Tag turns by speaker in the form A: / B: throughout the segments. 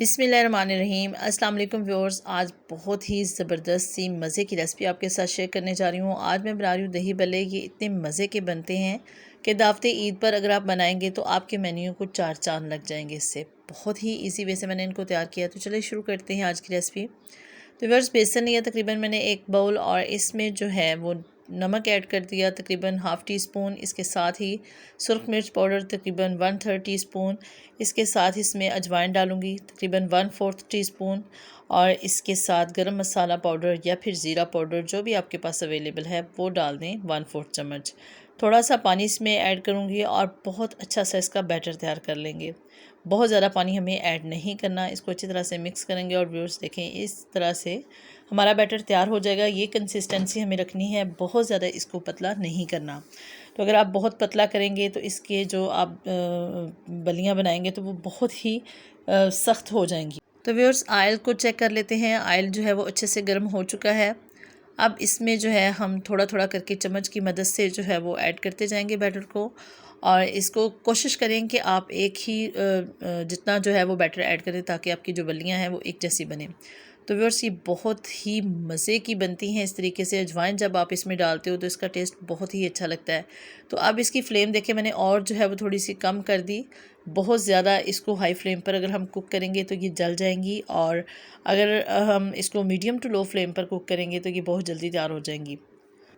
A: बिस्मिल्लाहिर्रहमानिर्रहीम। अस्सलाम वालेकुम व्यूअर्स। आज बहुत ही ज़बरदस्त सी मज़े की रेसिपी आपके साथ शेयर करने जा रही हूँ। आज मैं बना रही हूँ दही भल्ले। ये इतने मज़े के बनते हैं कि दावत ईद पर अगर आप बनाएंगे तो आपके मेन्यू को चार चांद लग जाएंगे। इससे बहुत ही ईजी वे से मैंने इनको तैयार किया। तो चलिए शुरू करते हैं आज की रेसिपी। तो व्यूअर्स, बेसन लिया तकरीबन मैंने एक बाउल, और इसमें जो है वो नमक ऐड कर दिया तकरीबन हाफ़ टी स्पून। इसके साथ ही सुरख मिर्च पाउडर तकरीबन 1/3 टीस्पून। इसके साथ इसमें अजवाइन डालूँगी तकरीबन 1/4 टीस्पून। और इसके साथ गरम मसाला पाउडर या फिर ज़ीरा पाउडर जो भी आपके पास अवेलेबल है वो डाल दें 1/4 चम्मच। थोड़ा सा पानी इसमें ऐड करूँगी और बहुत अच्छा सा इसका बैटर तैयार कर लेंगे। बहुत ज़्यादा पानी हमें ऐड नहीं करना। इसको अच्छी तरह से मिक्स करेंगे और व्यूअर्स देखें, इस तरह से हमारा बैटर तैयार हो जाएगा। ये कंसिस्टेंसी हमें रखनी है, बहुत ज़्यादा इसको पतला नहीं करना। तो अगर आप बहुत पतला करेंगे तो इसके जो आप बलियाँ बनाएंगे तो वो बहुत ही सख्त हो जाएंगी। तो व्यूअर्स, ऑयल को चेक कर लेते हैं। ऑयल जो है वो अच्छे से गर्म हो चुका है। अब इसमें जो है हम थोड़ा थोड़ा करके चम्मच की मदद से जो है वो ऐड करते जाएंगे बैटर को। और इसको कोशिश करें कि आप एक ही जितना जो है वो बैटर ऐड करें ताकि आपकी जो बल्लियाँ हैं वो एक जैसी बने। तो व्यूअर्स, ये बहुत ही मज़े की बनती हैं इस तरीके से। अजवाइन जब आप इसमें डालते हो तो इसका टेस्ट बहुत ही अच्छा लगता है। तो अब इसकी फ्लेम देखें मैंने और जो है वो थोड़ी सी कम कर दी। बहुत ज़्यादा इसको हाई फ्लेम पर अगर हम कुक करेंगे तो ये जल जाएंगी, और अगर हम इसको मीडियम टू लो फ्लेम पर कुक करेंगे तो ये बहुत जल्दी तैयार हो जाएंगी।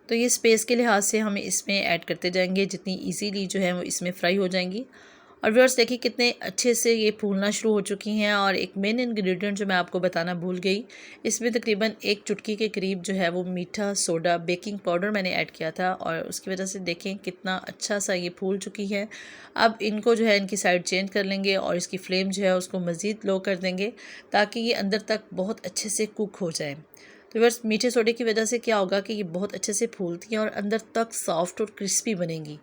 A: तो ये स्पेस के लिहाज से हम इसमें ऐड करते जाएंगे जितनी इजीली जो है वो इसमें फ्राई हो जाएंगी। और व्यूअर्स देखिए कितने अच्छे से ये फूलना शुरू हो चुकी हैं। और एक मेन इंग्रेडिएंट जो मैं आपको बताना भूल गई, इसमें तकरीबन एक चुटकी के करीब जो है वो मीठा सोडा बेकिंग पाउडर मैंने ऐड किया था, और उसकी वजह से देखें कितना अच्छा सा ये फूल चुकी है। अब इनको जो है इनकी साइड चेंज कर लेंगे और इसकी फ्लेम जो है उसको मज़ीद लो कर देंगे ताकि ये अंदर तक बहुत अच्छे से कुक हो जाए। तो व्यूअर्स, मीठे सोडे की वजह से क्या होगा कि ये बहुत अच्छे से फूलती हैं और अंदर तक सॉफ्ट और क्रिस्पी बनेंगी।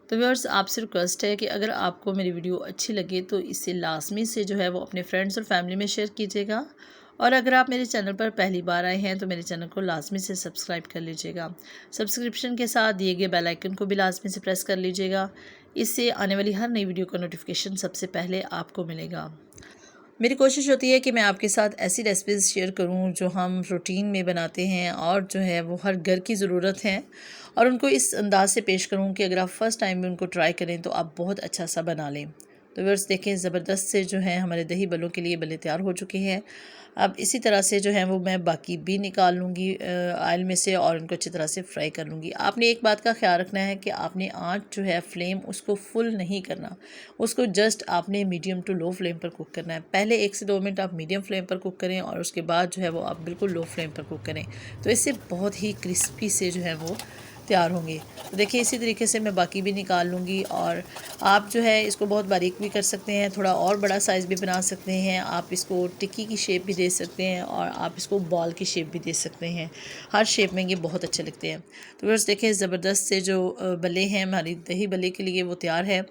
A: तो व्यूअर्स, आपसे रिक्वेस्ट है कि अगर आपको मेरी वीडियो अच्छी लगे तो इसे लाजमी से जो है वो अपने फ्रेंड्स और फैमिली में शेयर कीजिएगा। और अगर आप मेरे चैनल पर पहली बार आए हैं तो मेरे चैनल को लाजमी से सब्सक्राइब कर लीजिएगा। सब्सक्रिप्शन के साथ दिए गए बेल आइकन को भी लाजमी से प्रेस कर लीजिएगा। इससे आने वाली हर नई वीडियो का नोटिफिकेशन सबसे पहले आपको मिलेगा। मेरी कोशिश होती है कि मैं आपके साथ ऐसी रेसिपीज़ शेयर करूं जो हम रूटीन में बनाते हैं और जो है वो हर घर की ज़रूरत है, और उनको इस अंदाज से पेश करूं कि अगर आप फ़र्स्ट टाइम में उनको ट्राई करें तो आप बहुत अच्छा सा बना लें। तो व्यूअर्स देखें, ज़बरदस्त से जो है हमारे दही बलों के लिए बल्ले तैयार हो चुके हैं। अब इसी तरह से जो है वो मैं बाकी भी निकाल लूँगी ऑयल में से, और उनको अच्छी तरह से फ्राई कर लूँगी। आपने एक बात का ख्याल रखना है कि आपने आँच जो है फ्लेम उसको फुल नहीं करना, उसको जस्ट आपने मीडियम टू लो फ्लेम पर कुक करना है। पहले 1 से 2 मिनट आप मीडियम फ्लेम पर कुक करें और उसके बाद जो है वो आप बिल्कुल लो फ्लेम पर कुक करें, तो इससे बहुत ही क्रिस्पी से जो है वो तैयार होंगे। तो देखिए इसी तरीके से मैं बाकी भी निकाल लूँगी। और आप जो है इसको बहुत बारीक भी कर सकते हैं, थोड़ा और बड़ा साइज़ भी बना सकते हैं। आप इसको टिक्की की शेप भी दे सकते हैं और आप इसको बॉल की शेप भी दे सकते हैं। हर शेप में ये बहुत अच्छे लगते हैं। तो बस देखें, ज़बरदस्त से जो बल्ले हैं हमारी दही बल्ले के लिए वो तैयार है।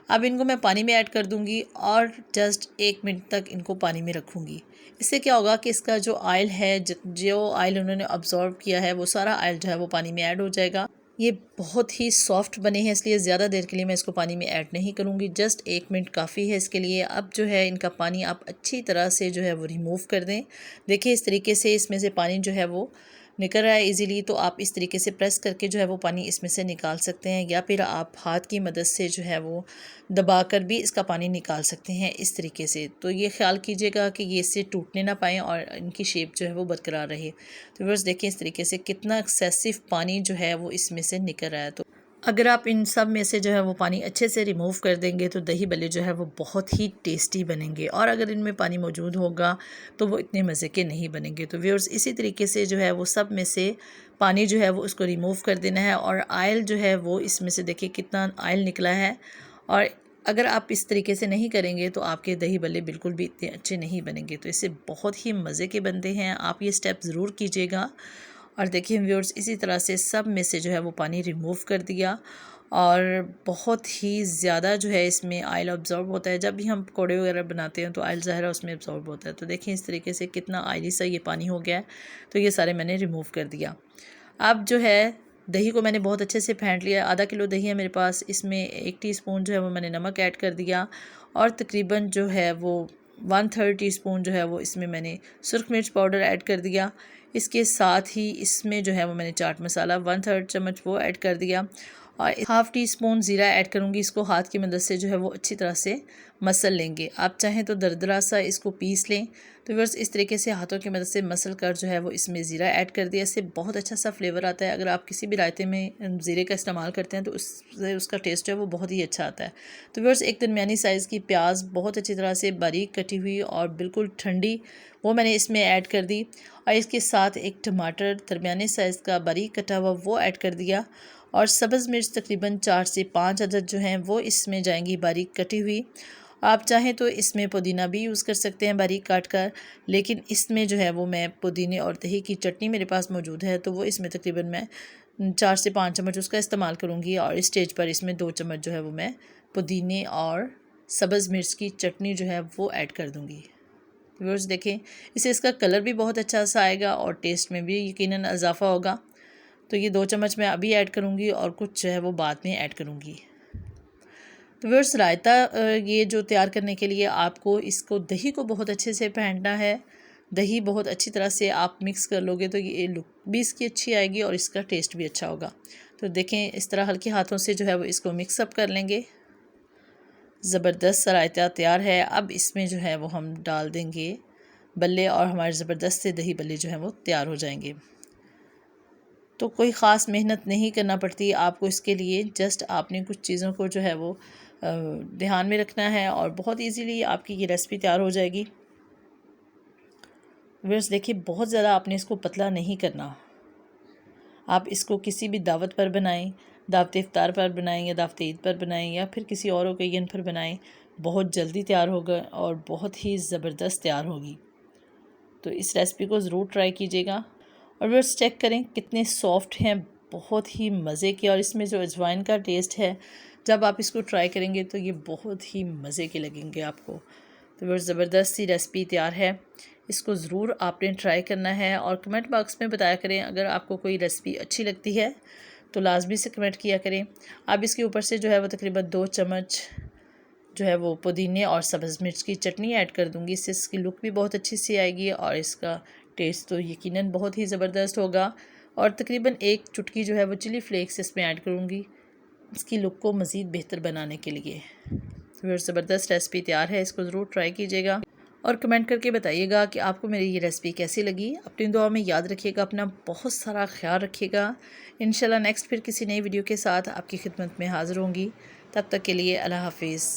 A: अब इनको मैं पानी में ऐड कर दूंगी और जस्ट 1 मिनट तक इनको पानी में रखूँगी। इससे क्या होगा कि इसका जो ऑयल है, जो ऑयल उन्होंने अब्जॉर्ब किया है, वो सारा ऑयल जो है वो पानी में ऐड हो जाएगा। ये बहुत ही सॉफ्ट बने हैं, इसलिए ज़्यादा देर के लिए मैं इसको पानी में ऐड नहीं करूँगी। जस्ट 1 मिनट काफ़ी है इसके लिए। अब जो है इनका पानी आप अच्छी तरह से जो है वो रिमूव कर दें। देखिए इस तरीके से इसमें से पानी जो है वो निकल रहा है इजीली। तो आप इस तरीके से प्रेस करके जो है वो पानी इसमें से निकाल सकते हैं, या फिर आप हाथ की मदद से जो है वो दबाकर भी इसका पानी निकाल सकते हैं इस तरीके से। तो ये ख्याल कीजिएगा कि ये इससे टूटने ना पाएँ और इनकी शेप जो है वो बरकरार रहे। तो बस देखिए इस तरीके से कितना एक्सेसिव पानी जो है वो इसमें से निकल रहा है। तो अगर आप इन सब में से जो है वो पानी अच्छे से रिमूव कर देंगे तो दही बल्ले जो है वो बहुत ही टेस्टी बनेंगे, और अगर इनमें पानी मौजूद होगा तो वो इतने मज़े के नहीं बनेंगे। तो व्यूअर्स, इसी तरीके से जो है वो सब में से पानी जो है वो उसको रिमूव कर देना है। और ऑयल जो है वो इसमें से देखिए कितना ऑयल निकला है। और अगर आप इस तरीके से नहीं करेंगे तो आपके दही बल्ले बिल्कुल भी इतने अच्छे नहीं बनेंगे। तो इससे बहुत ही मज़े के बनते हैं। आप ये स्टेप ज़रूर कीजिएगा। और देखिए व्यूअर्स, इसी तरह से सब में से जो है वो पानी रिमूव कर दिया, और बहुत ही ज़्यादा जो है इसमें ऑयल अब्जॉर्ब होता है। जब भी हम पकौड़े वगैरह बनाते हैं तो ऑयल ज़ाहिर है उसमें अब्जॉर्ब होता है। तो देखिए इस तरीके से कितना ऑयली सा ये पानी हो गया है। तो ये सारे मैंने रिमूव कर दिया। अब जो है दही को मैंने बहुत अच्छे से फेंट लिया। आधा किलो दही है मेरे पास, इसमें 1 टीस्पून जो है वो मैंने नमक ऐड कर दिया, और तकरीबन जो है वो 1/3 टीस्पून जो है वो इसमें मैंने सुरख मिर्च पाउडर ऐड कर दिया। इसके साथ ही इसमें जो है वो मैंने चाट मसाला 1/3 चम्मच वो ऐड कर दिया और 1/2 टीस्पून ज़ीरा ऐड करूँगी। इसको हाथ की मदद से जो है वो अच्छी तरह से मसल लेंगे। आप चाहें तो दरदरा सा इसको पीस लें। तो व्यूअर्स इस तरीके से हाथों की मदद से मसल कर जो है वो इसमें ज़ीरा ऐड कर दिया। इससे बहुत अच्छा सा फ्लेवर आता है। अगर आप किसी भी रायते में ज़ीरे का इस्तेमाल करते हैं तो उससे उसका टेस्ट जो है वो बहुत ही अच्छा आता है। तो व्यूअर्स एक दरमियानी साइज़ की प्याज बहुत अच्छी तरह से बारीक कटी हुई और बिल्कुल ठंडी वो मैंने इसमें ऐड कर दी और इसके साथ एक टमाटर दरमियाने साइज़ का बारीक कटा हुआ वो ऐड कर दिया और सब्ज़ मिर्च तकरीबन 4 से 5 अदद जो हैं वो इसमें जाएंगी बारीक कटी हुई। आप चाहें तो इसमें पुदीना भी यूज़ कर सकते हैं बारीक काट कर, लेकिन इसमें जो है वो मैं पुदीने और दही की चटनी मेरे पास मौजूद है तो वो इसमें तकरीबन मैं 4 से 5 चम्मच उसका इस्तेमाल करूँगी और इस स्टेज पर इसमें 2 चम्मच जो है वो मैं पुदीने और सब्ज़ मिर्च की चटनी जो है वो ऐड कर दूँगी। व्यूअर्स देखें, इससे इसका कलर भी बहुत अच्छा सा आएगा और टेस्ट में भी यकीनन इजाफ़ा होगा। तो ये 2 चम्मच मैं अभी ऐड करूँगी और कुछ जो है वो बाद में ऐड करूँगी। तो व्यूअर्स रायता ये जो तैयार करने के लिए आपको इसको दही को बहुत अच्छे से फेंटना है। दही बहुत अच्छी तरह से आप मिक्स कर लोगे तो ये लुक भी इसकी अच्छी आएगी और इसका टेस्ट भी अच्छा होगा। तो देखें इस तरह हल्के हाथों से जो है वो इसको मिक्सअप कर लेंगे। ज़बरदस्त सा रायता तैयार है। अब इसमें जो है वो हम डाल देंगे बल्ले और हमारे ज़बरदस्त से दही बल्ले जो हैं वो तैयार हो जाएंगे। तो कोई ख़ास मेहनत नहीं करना पड़ती आपको इसके लिए, जस्ट आपने कुछ चीज़ों को जो है वो ध्यान में रखना है और बहुत इजीली आपकी ये रेसिपी तैयार हो जाएगी। व्यूअर्स देखिए, बहुत ज़्यादा आपने इसको पतला नहीं करना। आप इसको किसी भी दावत पर बनाएं, दावत इफ्तार पर बनाएं या दावत ईद पर बनाएं या फिर किसी और ओकेजन पर बनाएं, बहुत जल्दी तैयार होगा और बहुत ही ज़बरदस्त तैयार होगी। तो इस रेसिपी को ज़रूर ट्राई कीजिएगा और व्यूअर्स चेक करें कितने सॉफ्ट हैं, बहुत ही मज़े के। और इसमें जो अजवाइन का टेस्ट है, जब आप इसको ट्राई करेंगे तो ये बहुत ही मज़े के लगेंगे आपको। तो व्यूअर्स ज़बरदस्त सी रेसिपी तैयार है, इसको ज़रूर आपने ट्राई करना है और कमेंट बॉक्स में बताया करें। अगर आपको कोई रेसिपी अच्छी लगती है तो लाजमी से कमेंट किया करें। अब इसके ऊपर से जो है वो तकरीबन 2 चम्मच जो है वो पुदीने और सब्ज़ मिर्च की चटनी ऐड कर दूंगी। इससे इसकी लुक भी बहुत अच्छी सी आएगी और इसका टेस्ट तो यकीनन बहुत ही ज़बरदस्त होगा। और तकरीबन 1 चुटकी जो है वो चिली फ्लेक्स इसमें ऐड करूँगी इसकी लुक को मज़ीद बेहतर बनाने के लिए। फिर ज़बरदस्त रेसिपी तैयार है, इसको ज़रूर ट्राई कीजिएगा और कमेंट करके बताइएगा कि आपको मेरी ये रेसिपी कैसी लगी। अपनी दुआ में याद रखिएगा, अपना बहुत सारा ख्याल रखिएगा। इंशाल्लाह नेक्स्ट फिर किसी नई वीडियो के साथ आपकी खिदमत में हाज़िर होंगी। तब तक के लिए अल्लाह हाफिज़।